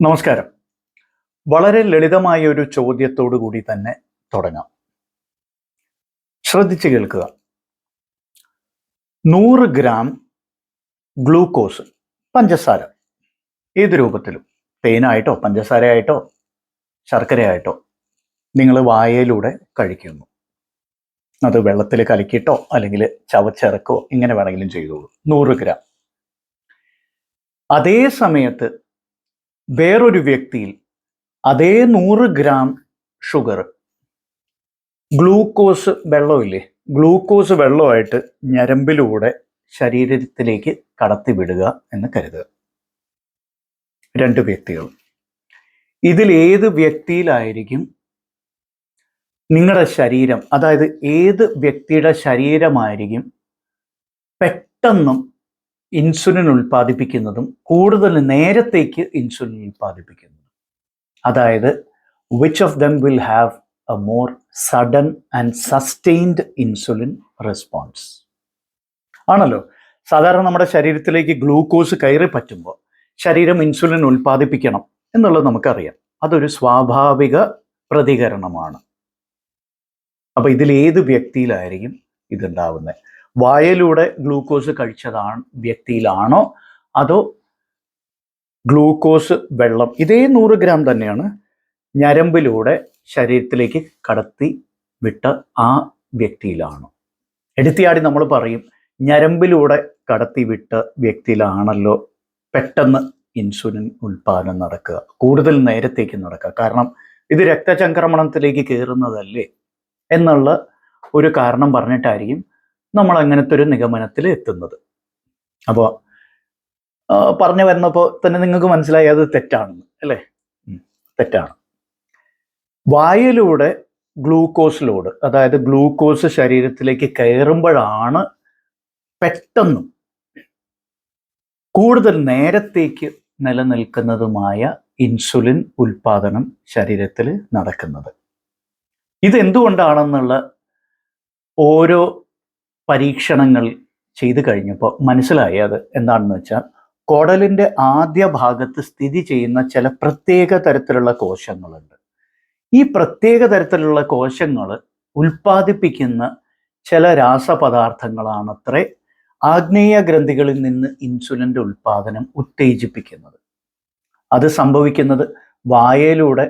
നമസ്കാരം. വളരെ ലളിതമായ ഒരു ചോദ്യത്തോടു കൂടി തന്നെ തുടങ്ങാം. ശ്രദ്ധിച്ചു കേൾക്കുക. 100 ഗ്രാം ഗ്ലൂക്കോസ്, പഞ്ചസാര, ഏത് രൂപത്തിലും, തേനായിട്ടോ പഞ്ചസാരയായിട്ടോ ശർക്കരയായിട്ടോ നിങ്ങൾ വായയിലൂടെ കഴിക്കുന്നു. അത് വെള്ളത്തിൽ കലക്കിയിട്ടോ അല്ലെങ്കിൽ ചവച്ചിറക്കോ ഇങ്ങനെ വേണമെങ്കിലും ചെയ്തോളൂ. 100 ഗ്രാം. അതേ സമയത്ത് വേറൊരു വ്യക്തിയിൽ അതേ 100 ഗ്രാം ഷുഗർ ഗ്ലൂക്കോസ് വെള്ളമില്ലേ, ഗ്ലൂക്കോസ് വെള്ളമായിട്ട് ഞരമ്പിലൂടെ ശരീരത്തിലേക്ക് കടത്തിവിടുക എന്ന് കരുതുക. 2 വ്യക്തികൾ. ഇതിൽ ഏത് വ്യക്തിയിലായിരിക്കും നിങ്ങളുടെ ശരീരം, അതായത് ഏത് വ്യക്തിയുടെ ശരീരമായിരിക്കും പെട്ടെന്നും ഇൻസുലിൻ ഉൽപ്പാദിപ്പിക്കുന്നതും കൂടുതൽ നേരത്തേക്ക് ഇൻസുലിൻ ഉൽപ്പാദിപ്പിക്കുന്നതും? അതായത് which of them will have a more sudden and sustained insulin response? ആണല്ലോ, സാധാരണ നമ്മുടെ ശരീരത്തിലേക്ക് ഗ്ലൂക്കോസ് കയറി പറ്റുമ്പോൾ ശരീരം ഇൻസുലിൻ ഉൽപ്പാദിപ്പിക്കണം എന്നുള്ളത് നമുക്കറിയാം. അതൊരു സ്വാഭാവിക പ്രതികരണമാണ്. അപ്പൊ ഇതിൽ ഏത് വ്യക്തിയിലായിരിക്കും ഇതുണ്ടാവുന്നത്? വായയിലൂടെ ഗ്ലൂക്കോസ് കഴിച്ചതാണ് വ്യക്തിയിലാണോ, അതോ ഗ്ലൂക്കോസ് വെള്ളം ഇതേ 100 ഗ്രാം തന്നെയാണ് ഞരമ്പിലൂടെ ശരീരത്തിലേക്ക് കടത്തി വിട്ട ആ വ്യക്തിയിലാണോ? എടുത്തിയാടി നമ്മൾ പറയും ഞരമ്പിലൂടെ കടത്തി വിട്ട വ്യക്തിയിലാണല്ലോ പെട്ടെന്ന് ഇൻസുലിൻ ഉൽപാദനം നടക്കുക, കൂടുതൽ നേരത്തേക്ക് നടക്കുക. കാരണം ഇത് രക്തചംക്രമണത്തിലേക്ക് കയറുന്നതല്ലേ എന്നുള്ള ഒരു കാരണം പറഞ്ഞിട്ടായിരിക്കും നമ്മൾ അങ്ങനത്തെ ഒരു നിഗമനത്തിൽ എത്തുന്നത്. അപ്പോൾ പറഞ്ഞു വരുന്നപ്പോൾ തന്നെ നിങ്ങൾക്ക് മനസ്സിലായി അത് തെറ്റാണെന്ന് അല്ലേ? തെറ്റാണ്. വായിലൂടെ ഗ്ലൂക്കോസ് ലോഡ്, അതായത് ഗ്ലൂക്കോസ് ശരീരത്തിലേക്ക് കയറുമ്പോഴാണ് പെട്ടെന്നും കൂടുതൽ നേരത്തേക്ക് നിലനിൽക്കുന്നതുമായ ഇൻസുലിൻ ഉൽപാദനം ശരീരത്തിൽ നടക്കുന്നത്. ഇതെന്തുകൊണ്ടാണെന്നുള്ള ഓരോ പരീക്ഷണങ്ങൾ ചെയ്തു കഴിഞ്ഞപ്പോൾ മനസ്സിലായി. അത് എന്താണെന്ന് വെച്ചാൽ കുടലിൻ്റെ ആദ്യ ഭാഗത്ത് സ്ഥിതി ചെയ്യുന്ന ചില പ്രത്യേക തരത്തിലുള്ള കോശങ്ങളുണ്ട്. ഈ പ്രത്യേക തരത്തിലുള്ള കോശങ്ങൾ ഉൽപ്പാദിപ്പിക്കുന്ന ചില രാസപദാർത്ഥങ്ങളാണത്രേ ആഗ്നേയ ഗ്രന്ഥികളിൽ നിന്ന് ഇൻസുലിൻ്റെ ഉൽപാദനം ഉത്തേജിപ്പിക്കുന്നത്. അത് സംഭവിക്കുന്നത് വായയിലൂടെ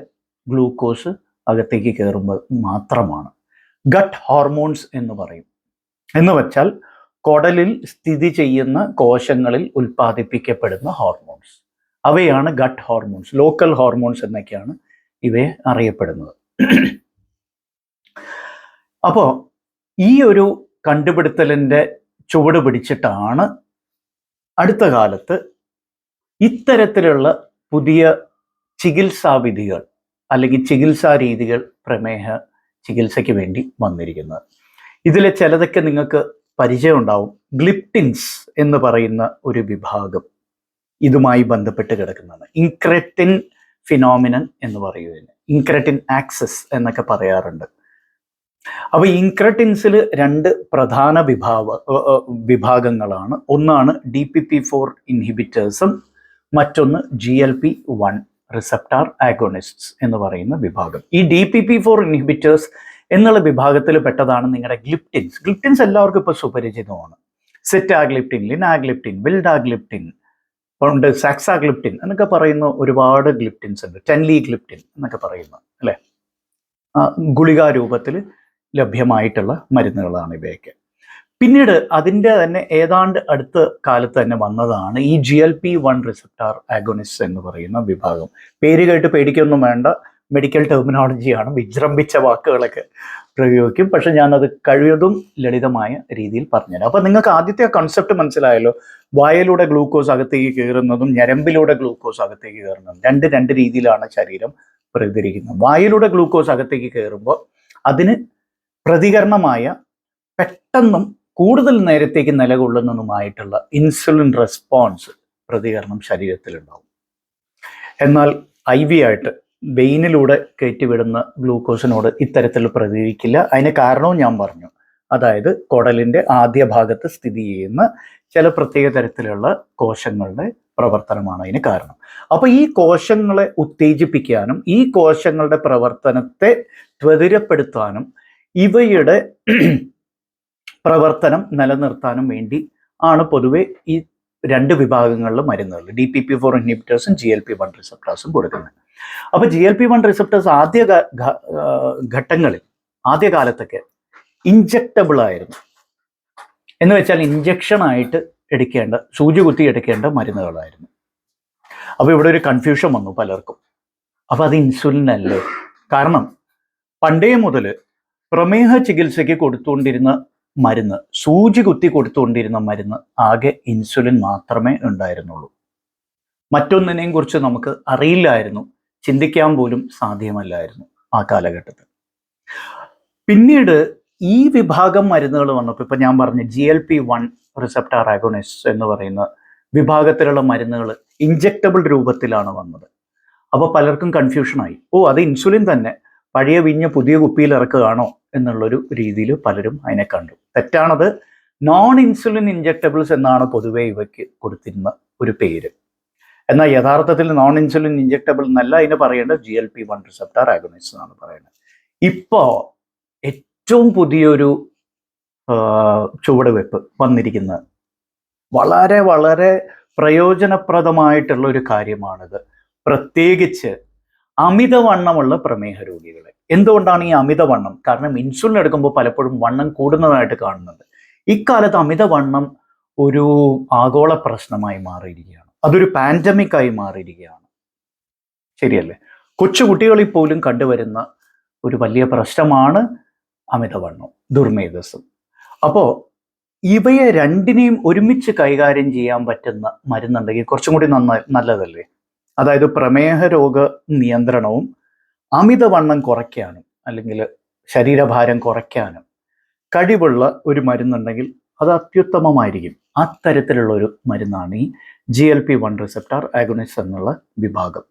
ഗ്ലൂക്കോസ് അകത്തേക്ക് കയറുമ്പോൾ മാത്രമാണ്. ഗട്ട് ഹോർമോൺസ് എന്ന് പറയും. എന്ന് വെച്ചാൽ കുടലിൽ സ്ഥിതി ചെയ്യുന്ന കോശങ്ങളിൽ ഉൽപ്പാദിപ്പിക്കപ്പെടുന്ന ഹോർമോൺസ്, അവയാണ് ഗട്ട് ഹോർമോൺസ്. ലോക്കൽ ഹോർമോൺസ് എന്നൊക്കെയാണ് ഇവയെ അറിയപ്പെടുന്നത്. അപ്പോൾ ഈ ഒരു കണ്ടുപിടുത്തലിൻ്റെ ചുവട് പിടിച്ചിട്ടാണ് അടുത്ത കാലത്ത് ഇത്തരത്തിലുള്ള പുതിയ ചികിത്സാവിധികൾ അല്ലെങ്കിൽ ചികിത്സാ രീതികൾ പ്രമേഹ ചികിത്സയ്ക്ക് വേണ്ടി വന്നിരിക്കുന്നത്. ഇതിലെ ചിലതൊക്കെ നിങ്ങൾക്ക് പരിചയം ഉണ്ടാവും. ഗ്ലിപ്റ്റിൻസ് എന്ന് പറയുന്ന ഒരു വിഭാഗം ഇതുമായി ബന്ധപ്പെട്ട് കിടക്കുന്നതാണ്. ഇൻക്രെറ്റിൻ ഫിനോമിനൻ എന്ന് പറയുന്നതിന് ഇൻക്രെറ്റിൻ ആക്സസ് എന്നൊക്കെ പറയാറുണ്ട്. അപ്പോൾ ഇൻക്രെറ്റിൻസിൽ 2 പ്രധാന വിഭാഗങ്ങളാണ്. ഒന്നാണ് DPP4 ഇൻഹിബിറ്റേഴ്സും മറ്റൊന്ന് GLP-1 റിസപ്റ്റാർ ആഗോണിസ്റ്റ്സ് എന്ന് പറയുന്ന വിഭാഗം. ഈ DPP4 ഇൻഹിബിറ്റേഴ്സ് എന്നുള്ള വിഭാഗത്തിൽ പെട്ടതാണ് നിങ്ങളുടെ ഗ്ലിപ്റ്റിൻസ്. ഗ്ലിപ്റ്റിൻസ് എല്ലാവർക്കും ഇപ്പോൾ സുപരിചിതമാണ്. സിറ്റാഗ്ലിപ്റ്റിൻ, ലിനാഗ്ലിപ്റ്റിൻ, വിൽഡാഗ്ലിപ്റ്റിൻ ഉണ്ട്, സാക്സാഗ്ലിപ്റ്റിൻ എന്നൊക്കെ പറയുന്ന ഒരുപാട് ഗ്ലിപ്റ്റിൻസ് ഉണ്ട്. ടെൻലിഗ്ലിപ്റ്റിൻ എന്നൊക്കെ പറയുന്നത് അല്ലേ? ഗുളികാ രൂപത്തിൽ ലഭ്യമായിട്ടുള്ള മരുന്നുകളാണ് ഇവയൊക്കെ. പിന്നീട് അതിൻ്റെ തന്നെ ഏതാണ്ട് അടുത്ത കാലത്ത് തന്നെ വന്നതാണ് ഈ GLP-1 റിസപ്റ്റാർ ആഗോണിസ്റ്റ് എന്ന് പറയുന്ന വിഭാഗം. പേര് കേട്ട് പേടിക്കൊന്നും വേണ്ട, മെഡിക്കൽ ടെർമിനോളജിയാണ്, വിജൃംഭിച്ച വാക്കുകളൊക്കെ പ്രയോഗിക്കും. പക്ഷെ ഞാനത് കഴിവതും ലളിതമായ രീതിയിൽ പറഞ്ഞുതരാം. അപ്പം നിങ്ങൾക്ക് ആദ്യത്തെ കൺസെപ്റ്റ് മനസ്സിലായല്ലോ. വായയിലൂടെ ഗ്ലൂക്കോസ് അകത്തേക്ക് കയറുന്നതും ഞരമ്പിലൂടെ ഗ്ലൂക്കോസ് അകത്തേക്ക് കയറുന്നതും രണ്ട് രീതിയിലാണ് ശരീരം പ്രതികരിക്കുന്നത്. വായയിലൂടെ ഗ്ലൂക്കോസ് അകത്തേക്ക് കയറുമ്പോൾ അതിന് പ്രതികരണമായ പെട്ടെന്നും കൂടുതൽ നേരത്തേക്ക് നിലകൊള്ളുന്നതുമായിട്ടുള്ള ഇൻസുലിൻ റെസ്പോൺസ് പ്രതികരണം ശരീരത്തിലുണ്ടാവും. എന്നാൽ IV ആയിട്ട് വെയിനിലൂടെ കയറ്റിവിടുന്ന ഗ്ലൂക്കോസിനോട് ഇത്തരത്തിൽ പ്രതികരിക്കില്ല. അതിന് കാരണവും ഞാൻ പറഞ്ഞു. അതായത് കുടലിൻ്റെ ആദ്യ ഭാഗത്ത് സ്ഥിതി ചെയ്യുന്ന ചില പ്രത്യേക തരത്തിലുള്ള കോശങ്ങളുടെ പ്രവർത്തനമാണ് അതിന് കാരണം. അപ്പൊ ഈ കോശങ്ങളെ ഉത്തേജിപ്പിക്കാനും ഈ കോശങ്ങളുടെ പ്രവർത്തനത്തെ ത്വരിതപ്പെടുത്താനും ഇവയുടെ പ്രവർത്തനം നിലനിർത്താനും വേണ്ടി ആണ് പൊതുവെ ഈ രണ്ട് വിഭാഗങ്ങളിലെ മരുന്നുകൾ DPP-4 ഇൻഹിബിറ്റേഴ്സും GLP-1 റിസപ്റ്റേഴ്സും കൊടുക്കുന്നത്. അപ്പൊ GLP-1 റിസപ്റ്റേഴ്സ് ഘട്ടങ്ങളിൽ ആദ്യകാലത്തൊക്കെ ഇഞ്ചക്റ്റബിൾ ആയിരുന്നു. എന്ന് വെച്ചാൽ ഇഞ്ചക്ഷൻ ആയിട്ട് എടുക്കേണ്ട, സൂചി കുത്തി എടുക്കേണ്ട മരുന്നുകളായിരുന്നു. അപ്പൊ ഇവിടെ ഒരു കൺഫ്യൂഷൻ വന്നു പലർക്കും. അപ്പൊ അത് ഇൻസുലിൻ അല്ലേ? കാരണം പണ്ടേ മുതൽ പ്രമേഹ ചികിത്സയ്ക്ക് കൊടുത്തുകൊണ്ടിരുന്ന മരുന്ന്, സൂചി കുത്തി കൊടുത്തുകൊണ്ടിരുന്ന മരുന്ന് ആകെ ഇൻസുലിൻ മാത്രമേ ഉണ്ടായിരുന്നുള്ളൂ. മറ്റൊന്നിനെയും കുറിച്ച് നമുക്ക് അറിയില്ലായിരുന്നു, ചിന്തിക്കാൻ പോലും സാധ്യമല്ലായിരുന്നു ആ കാലഘട്ടത്തിൽ. പിന്നീട് ഈ വിഭാഗം മരുന്നുകൾ വന്നപ്പോൾ, ഇപ്പൊ ഞാൻ പറഞ്ഞ GLP-1 റിസപ്റ്റാർ ആഗോണിസ്റ്റ് എന്ന് പറയുന്ന വിഭാഗത്തിലുള്ള മരുന്നുകൾ ഇഞ്ചക്റ്റബിൾ രൂപത്തിലാണ് വന്നത്. അപ്പോൾ പലർക്കും കൺഫ്യൂഷനായി. അത് ഇൻസുലിൻ തന്നെ പഴയ വിഞ്ഞ് പുതിയ കുപ്പിയിൽ ഇറക്കുകയാണോ എന്നുള്ളൊരു രീതിയിൽ പലരും അതിനെ കണ്ടു. തെറ്റാണത്. നോൺ ഇൻസുലിൻ ഇഞ്ചക്റ്റബിൾസ് എന്നാണ് പൊതുവെ ഇവയ്ക്ക് കൊടുത്തിരുന്ന ഒരു പേര്. എന്നാൽ യഥാർത്ഥത്തിൽ നോൺ ഇൻസുലിൻ ഇഞ്ചക്റ്റബിൾ എന്നല്ല അതിന് പറയേണ്ടത്, GLP-1 റിസപ്റ്റാർ ആഗോണിസ്റ്റ് എന്നാണ് പറയുന്നത്. ഇപ്പോൾ ഏറ്റവും പുതിയൊരു ചുവടുവെപ്പ് വന്നിരിക്കുന്നത് വളരെ വളരെ പ്രയോജനപ്രദമായിട്ടുള്ള ഒരു കാര്യമാണിത്. പ്രത്യേകിച്ച് അമിതവണ്ണമുള്ള പ്രമേഹ രോഗികളെ. എന്തുകൊണ്ടാണ് ഈ അമിതവണ്ണം? കാരണം ഇൻസുലിൻ എടുക്കുമ്പോൾ പലപ്പോഴും വണ്ണം കൂടുന്നതായിട്ട് കാണുന്നുണ്ട്. ഇക്കാലത്ത് അമിതവണ്ണം ഒരു ആഗോള പ്രശ്നമായി മാറിയിരിക്കുകയാണ്. അതൊരു പാൻഡമിക് ആയി മാറിയിരിക്കുകയാണ്. ശരിയല്ലേ? കൊച്ചുകുട്ടികളിൽ പോലും കണ്ടുവരുന്ന ഒരു വലിയ പ്രശ്നമാണ് അമിതവണ്ണം, ദുർമേധസ്സും. അപ്പോൾ ഇവയെ രണ്ടിനെയും ഒരുമിച്ച് കൈകാര്യം ചെയ്യാൻ പറ്റുന്ന മരുന്നുണ്ടെങ്കിൽ കുറച്ചും കൂടി നല്ലതല്ലേ? അതായത് പ്രമേഹ രോഗ നിയന്ത്രണവും അമിതവണ്ണം കുറയ്ക്കാനും അല്ലെങ്കിൽ ശരീരഭാരം കുറയ്ക്കാനും കഴിവുള്ള ഒരു മരുന്നുണ്ടെങ്കിൽ അത് അത്യുത്തമമായിരിക്കും. അത്തരത്തിലുള്ള ഒരു മരുന്നാണ് ഈ GLP-1 റിസപ്റ്റാർ ആഗോണിസ്റ്റ് എന്നുള്ള വിഭാഗം.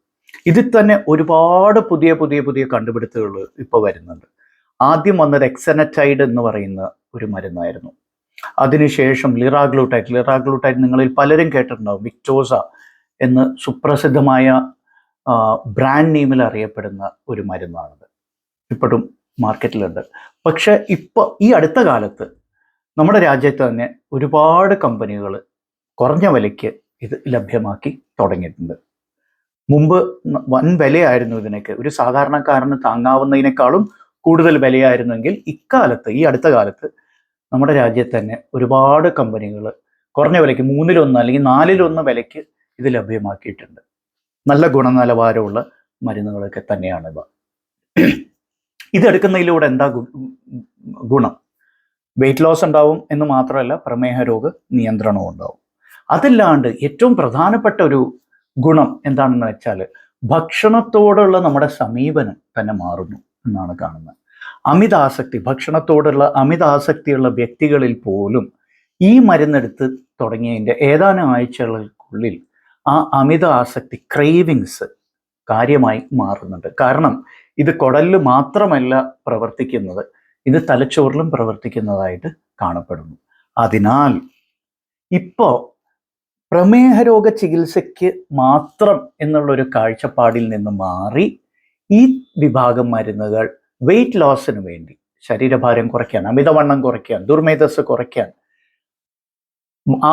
ഇതിൽ തന്നെ ഒരുപാട് പുതിയ പുതിയ പുതിയ കണ്ടുപിടുത്തങ്ങൾ ഇപ്പോൾ വരുന്നുണ്ട്. ആദ്യം വന്നത് എക്സനറ്റൈഡ് എന്ന് പറയുന്ന ഒരു മരുന്നായിരുന്നു. അതിനുശേഷം ലിറാഗ്ലൂട്ടൈഡ് നിങ്ങളിൽ പലരും കേട്ടിട്ടുണ്ടാവും. വിക്ടോസ എന്ന് സുപ്രസിദ്ധമായ ബ്രാൻഡ് നെയിമിൽ അറിയപ്പെടുന്ന ഒരു മരുന്നാണിത്. ഇപ്പോഴും മാർക്കറ്റിലുണ്ട്. പക്ഷെ ഇപ്പോൾ ഈ അടുത്ത കാലത്ത് നമ്മുടെ രാജ്യത്ത് തന്നെ ഒരുപാട് കമ്പനികൾ കുറഞ്ഞ വിലയ്ക്ക് ഇത് ലഭ്യമാക്കി തുടങ്ങിയിട്ടുണ്ട്. മുമ്പ് വൻ വിലയായിരുന്നു ഇതിനൊക്കെ. ഒരു സാധാരണക്കാരന് താങ്ങാവുന്നതിനേക്കാളും കൂടുതൽ വിലയായിരുന്നെങ്കിൽ ഇക്കാലത്ത്, ഈ അടുത്ത കാലത്ത് നമ്മുടെ രാജ്യത്ത് തന്നെ ഒരുപാട് കമ്പനികൾ കുറഞ്ഞ വിലയ്ക്ക് 1/3 അല്ലെങ്കിൽ 4/1 വിലയ്ക്ക് ഇത് ലഭ്യമാക്കിയിട്ടുണ്ട്. നല്ല ഗുണനിലവാരമുള്ള മരുന്നുകളൊക്കെ തന്നെയാണിവ. ഇതെടുക്കുന്നതിലൂടെ എന്താ ഗുണം? വെയിറ്റ് ലോസ് ഉണ്ടാവും എന്ന് മാത്രമല്ല, പ്രമേഹ രോഗ നിയന്ത്രണവും ഉണ്ടാവും. അതല്ലാണ്ട് ഏറ്റവും പ്രധാനപ്പെട്ട ഒരു ഗുണം എന്താണെന്ന് വെച്ചാൽ ഭക്ഷണത്തോടുള്ള നമ്മുടെ സമീപനം തന്നെ മാറുന്നു എന്നാണ് കാണുന്നത്. ഭക്ഷണത്തോടുള്ള അമിതാസക്തിയുള്ള വ്യക്തികളിൽ പോലും ഈ മരുന്നെടുത്ത് തുടങ്ങിയതിൻ്റെ ഏതാനും ആഴ്ചകൾക്കുള്ളിൽ ആ അമിത ആസക്തി, ക്രേവിങ്സ് കാര്യമായി മാറുന്നുണ്ട്. കാരണം ഇത് കുടലിൽ മാത്രമല്ല പ്രവർത്തിക്കുന്നത്, ഇത് തലച്ചോറിലും പ്രവർത്തിക്കുന്നതായിട്ട് കാണപ്പെടുന്നു. അതിനാൽ ഇപ്പോൾ പ്രമേഹ രോഗ ചികിത്സയ്ക്ക് മാത്രം എന്നുള്ളൊരു കാഴ്ചപ്പാടിൽ നിന്ന് മാറി ഈ വിഭാഗം മരുന്നുകൾ വെയിറ്റ് ലോസിന് വേണ്ടി, ശരീരഭാരം കുറയ്ക്കാൻ, അമിതവണ്ണം കുറയ്ക്കാൻ, ദുർമേധസ് കുറയ്ക്കാൻ,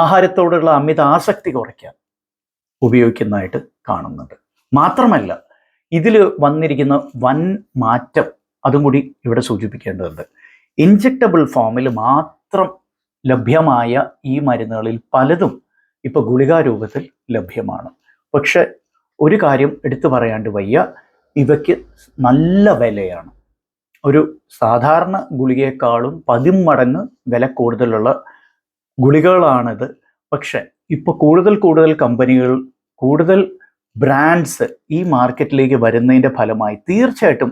ആഹാരത്തോടുള്ള അമിത ആസക്തി കുറയ്ക്കാൻ ഉപയോഗിക്കുന്നതായിട്ട് കാണുന്നുണ്ട്. മാത്രമല്ല ഇതിൽ വന്നിരിക്കുന്ന വൻ മാറ്റം അതും കൂടി ഇവിടെ സൂചിപ്പിക്കേണ്ടതുണ്ട്. ഇൻജക്റ്റബിൾ ഫോമിൽ മാത്രം ലഭ്യമായ ഈ മരുന്നുകളിൽ പലതും ഇപ്പോൾ ഗുളികാ രൂപത്തിൽ ലഭ്യമാണ്. പക്ഷെ ഒരു കാര്യം എടുത്തു പറയാണ്ട് വയ്യ, ഇവയ്ക്ക് നല്ല വിലയാണ്. ഒരു സാധാരണ ഗുളികയെക്കാളും 10 മടങ്ങ് വില കൂടുതലുള്ള ഗുളികകളാണിത്. പക്ഷെ ഇപ്പോൾ കൂടുതൽ കമ്പനികൾ, കൂടുതൽ ബ്രാൻഡ്സ് ഈ മാർക്കറ്റിലേക്ക് വരുന്നതിൻ്റെ ഫലമായി തീർച്ചയായിട്ടും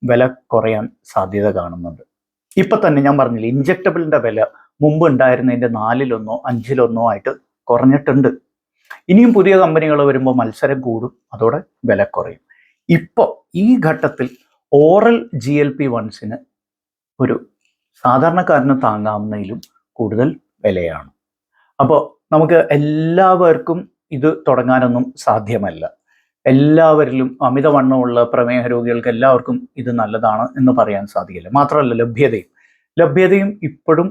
വില കുറയാൻ സാധ്യത കാണുന്നുണ്ട്. ഇപ്പം തന്നെ ഞാൻ പറഞ്ഞില്ല, ഇഞ്ചക്റ്റബിളിൻ്റെ വില മുമ്പ് ഉണ്ടായിരുന്നതിൻ്റെ 4/1 5/1 ആയിട്ട് കുറഞ്ഞിട്ടുണ്ട്. ഇനിയും പുതിയ കമ്പനികൾ വരുമ്പോൾ മത്സരം കൂടും, അതോടെ വില കുറയും. ഇപ്പോൾ ഈ ഘട്ടത്തിൽ ഓറൽ GLP-1 ഒരു സാധാരണക്കാരന് താങ്ങാവുന്നതിലും കൂടുതൽ വിലയാണ്. അപ്പോൾ നമുക്ക് എല്ലാവർക്കും ഇത് തുടങ്ങാനൊന്നും സാധ്യമല്ല. എല്ലാവരിലും അമിതവണ്ണമുള്ള പ്രമേഹ രോഗികൾക്ക് എല്ലാവർക്കും ഇത് നല്ലതാണ് എന്ന് പറയാൻ സാധിക്കില്ല. മാത്രമല്ല ലഭ്യതയും ഇപ്പോഴും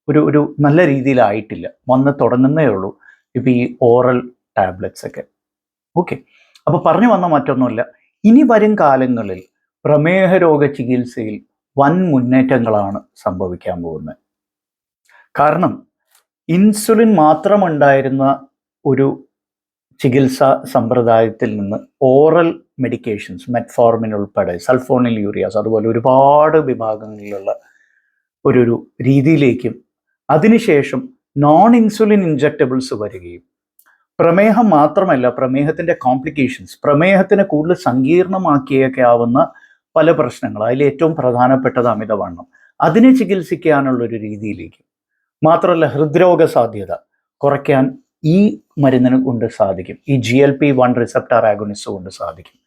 ഒരു നല്ല രീതിയിലായിട്ടില്ല, വന്ന് തുടങ്ങുന്നേ ഉള്ളൂ ഇപ്പം ഈ ഓറൽ ടാബ്ലറ്റ്സ് ഒക്കെ. ഓക്കെ, അപ്പോൾ പറഞ്ഞു വന്ന മറ്റൊന്നുമില്ല, ഇനി വരും കാലങ്ങളിൽ പ്രമേഹ രോഗ ചികിത്സയിൽ വൻ മുന്നേറ്റങ്ങളാണ് സംഭവിക്കാൻ പോകുന്നത്. കാരണം ഇൻസുലിൻ മാത്രമുണ്ടായിരുന്ന ഒരു ചികിത്സാ സമ്പ്രദായത്തിൽ നിന്ന് ഓറൽ മെഡിക്കേഷൻസ്, മെറ്റ്ഫോർമിൻ ഉൾപ്പെടെ, സൾഫോണിൽ യൂറിയാസ്, അതുപോലെ ഒരുപാട് വിഭാഗങ്ങളിലുള്ള ഒരു രീതിയിലേക്കും അതിനുശേഷം നോൺ ഇൻസുലിൻ ഇൻജെക്റ്റബിൾസ് വരികയും പ്രമേഹം മാത്രമല്ല, പ്രമേഹത്തിൻ്റെ കോംപ്ലിക്കേഷൻസ്, പ്രമേഹത്തിനെ കൂടുതൽ സങ്കീർണമാക്കിയൊക്കെ ആവുന്ന പല പ്രശ്നങ്ങൾ, അതിൽ ഏറ്റവും പ്രധാനപ്പെട്ടത് അമിതവണ്ണം, അതിനെ ചികിത്സിക്കാനുള്ളൊരു രീതിയിലേക്ക്, മാത്രമല്ല ഹൃദ്രോഗ സാധ്യത കുറയ്ക്കാൻ ഈ മരുന്നിന് കൊണ്ട് സാധിക്കും, ഈ GLP-1 റിസപ്റ്റർ ആഗോണിസ്റ്റ് കൊണ്ട് സാധിക്കും.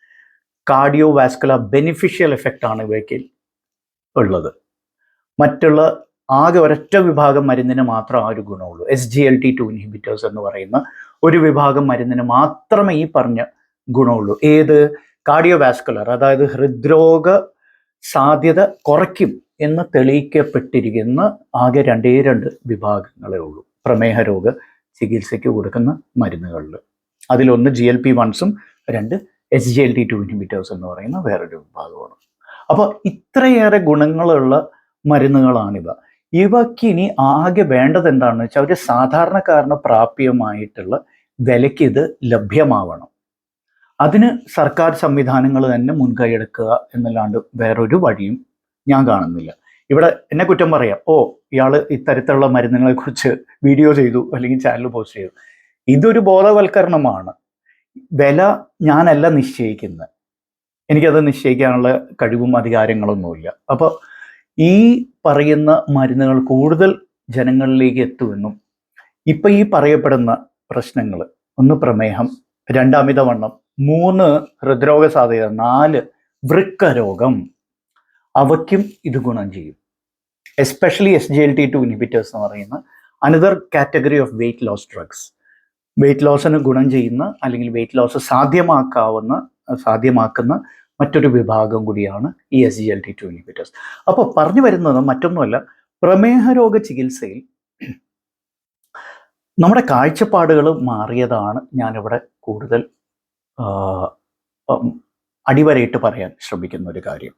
കാർഡിയോ വാസ്കുലർ ബെനിഫിഷ്യൽ എഫക്റ്റ് ആണ് ഇവയ്ക്ക് ഉള്ളത്. മറ്റുള്ള ആകെ ഒരൊറ്റ വിഭാഗം മരുന്നിന് മാത്രം ആ ഒരു ഗുണമുള്ളൂ. SGLT2 ഇൻഹിബിറ്റേഴ്സ് എന്ന് പറയുന്ന ഒരു വിഭാഗം മരുന്നിന് മാത്രമേ ഈ പറഞ്ഞ ഗുണമുള്ളൂ. ഏത്? കാർഡിയോ വാസ്കുലർ, അതായത് ഹൃദ്രോഗ സാധ്യത കുറയ്ക്കും എന്ന് തെളിയിക്കപ്പെട്ടിരിക്കുന്ന ആകെ രണ്ട് വിഭാഗങ്ങളേ ഉള്ളൂ പ്രമേഹ രോഗ ചികിത്സയ്ക്ക് കൊടുക്കുന്ന മരുന്നുകളിൽ. അതിലൊന്ന് GLP-1s, രണ്ട് SGLT2 ഇൻഹിബിറ്റേഴ്സ് എന്ന് പറയുന്ന വേറൊരു വിഭാഗമാണ്. അപ്പോൾ ഇത്രയേറെ ഗുണങ്ങളുള്ള മരുന്നുകളാണിവ. ഇവയ്ക്ക് ഇനി ആകെ വേണ്ടത് എന്താണെന്ന് വെച്ചാൽ ഒരു സാധാരണക്കാരന് പ്രാപ്യമായിട്ടുള്ള വിലയ്ക്ക് ഇത് ലഭ്യമാവണം. അതിന് സർക്കാർ സംവിധാനങ്ങൾ തന്നെ മുൻകൈയെടുക്കുക എന്നല്ലാണ്ട് വേറൊരു വഴിയും ഞാൻ കാണുന്നില്ല. ഇവിടെ എന്നെ കുറ്റം പറയാം, ഇയാൾ ഇത്തരത്തിലുള്ള മരുന്നുകളെ കുറിച്ച് വീഡിയോ ചെയ്തു അല്ലെങ്കിൽ ചാനൽ പോസ്റ്റ് ചെയ്തു. ഇതൊരു ബോധവൽക്കരണമാണ്. വില ഞാനല്ല നിശ്ചയിക്കുന്നത്, എനിക്കത് നിശ്ചയിക്കാനുള്ള കഴിവും അധികാരങ്ങളൊന്നുമില്ല. അപ്പോൾ ഈ പറയുന്ന മരുന്നുകൾ കൂടുതൽ ജനങ്ങളിലേക്ക് എത്തുമെന്നും ഇപ്പം ഈ പറയപ്പെടുന്ന പ്രശ്നങ്ങൾ, 1 പ്രമേഹം, 2 അമിതവണ്ണം, 3 ഹൃദ്രോഗ സാധ്യത, 4 വൃക്ക രോഗം, അവയ്ക്കും ഇത് ഗുണം ചെയ്യും. എസ്പെഷ്യലി SGLT2 ഇൻഹിബിറ്റേഴ്സ് എന്ന് പറയുന്ന another category of weight loss drugs, weight ലോസിന് ഗുണം ചെയ്യുന്ന അല്ലെങ്കിൽ വെയിറ്റ് ലോസ് സാധ്യമാക്കുന്ന മറ്റൊരു വിഭാഗം കൂടിയാണ് ഈ SGLT2 ഇൻഹിബിറ്റേഴ്സ്. അപ്പോൾ പറഞ്ഞു വരുന്നത് മറ്റൊന്നുമല്ല, പ്രമേഹ രോഗ ചികിത്സയിൽ നമ്മുടെ കാഴ്ചപ്പാടുകൾ മാറിയതാണ് ഞാനിവിടെ കൂടുതൽ അടിവരയിട്ട് പറയാൻ ശ്രമിക്കുന്ന ഒരു കാര്യം.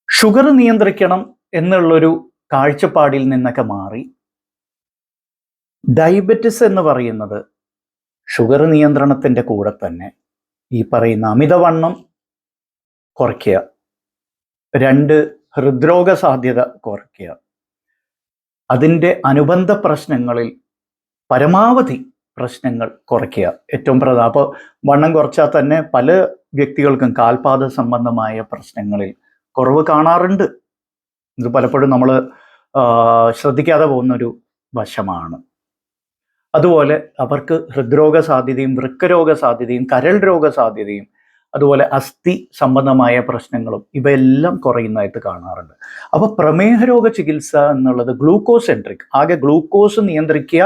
ഷുഗർ നിയന്ത്രിക്കണം എന്നുള്ളൊരു കാഴ്ചപ്പാടിൽ നിന്നൊക്കെ മാറി ഡയബറ്റിസ് എന്ന് പറയുന്നത് ഷുഗർ നിയന്ത്രണത്തിൻ്റെ കൂടെ തന്നെ ഈ പറയുന്ന അമിതവണ്ണം കുറയ്ക്കുക, 2 ഹൃദ്രോഗ സാധ്യത കുറയ്ക്കുക, അതിൻ്റെ അനുബന്ധ പ്രശ്നങ്ങളിൽ പരമാവധി പ്രശ്നങ്ങൾ കുറയ്ക്കുക, ഏറ്റവും പ്രധാനം. അപ്പോൾ വണ്ണം കുറച്ചാൽ തന്നെ പല വ്യക്തികൾക്കും കാൽപാദ സംബന്ധമായ പ്രശ്നങ്ങളിൽ കുറവ് കാണാറുണ്ട്. ഇത് പലപ്പോഴും നമ്മൾ ശ്രദ്ധിക്കാതെ പോകുന്നൊരു വശമാണ്. അതുപോലെ അവർക്ക് ഹൃദ്രോഗ സാധ്യതയും വൃക്കരോഗ സാധ്യതയും കരൾ രോഗ സാധ്യതയും അതുപോലെ അസ്ഥി സംബന്ധമായ പ്രശ്നങ്ങളും ഇവയെല്ലാം കുറയുന്നതായിട്ട് കാണാറുണ്ട്. അപ്പോൾ പ്രമേഹ രോഗ ചികിത്സ എന്നുള്ളത് ഗ്ലൂക്കോസ് സെൻട്രിക്, ആകെ ഗ്ലൂക്കോസ് നിയന്ത്രിക്കുക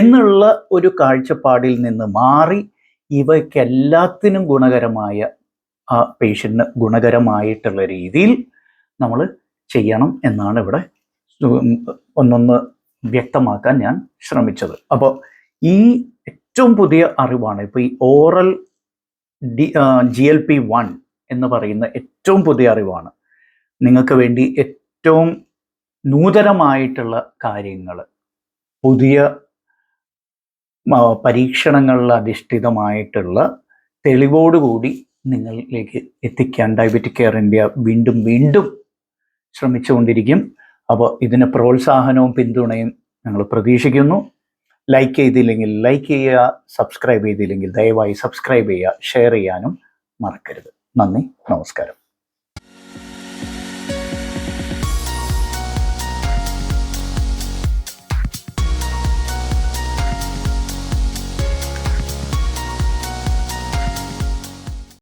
എന്നുള്ള ഒരു കാഴ്ചപ്പാടിൽ നിന്ന് മാറി ഇവയ്ക്കെല്ലാത്തിനും ഗുണകരമായ ആ പേഷ്യൻറ്റിന് ഗുണകരമായിട്ടുള്ള രീതിയിൽ നമ്മൾ ചെയ്യണം എന്നാണ് ഇവിടെ ഒന്നൊന്ന് വ്യക്തമാക്കാൻ ഞാൻ ശ്രമിച്ചത്. അപ്പോൾ ഈ ഏറ്റവും പുതിയ അറിവാണ് ഇപ്പോൾ ഈ ഓറൽ GLP-1 എന്ന് പറയുന്ന ഏറ്റവും പുതിയ അറിവാണ്. നിങ്ങൾക്ക് വേണ്ടി ഏറ്റവും നൂതനമായിട്ടുള്ള കാര്യങ്ങൾ, പുതിയ പരീക്ഷണങ്ങളിൽ അധിഷ്ഠിതമായിട്ടുള്ള തെളിവോടുകൂടി നിങ്ങളിലേക്ക് എത്തിക്കാൻ ഡയബറ്റിക് കെയർ ഇന്ത്യ വീണ്ടും ശ്രമിച്ചുകൊണ്ടിരിക്കും. അപ്പോൾ ഇതിന് പ്രോത്സാഹനവും പിന്തുണയും ഞങ്ങൾ പ്രതീക്ഷിക്കുന്നു. ലൈക്ക് ചെയ്തില്ലെങ്കിൽ ലൈക്ക് ചെയ്യുക, സബ്സ്ക്രൈബ് ചെയ്തില്ലെങ്കിൽ ദയവായി സബ്സ്ക്രൈബ് ചെയ്യുക, ഷെയർ ചെയ്യാനും മറക്കരുത്. നന്ദി, നമസ്കാരം.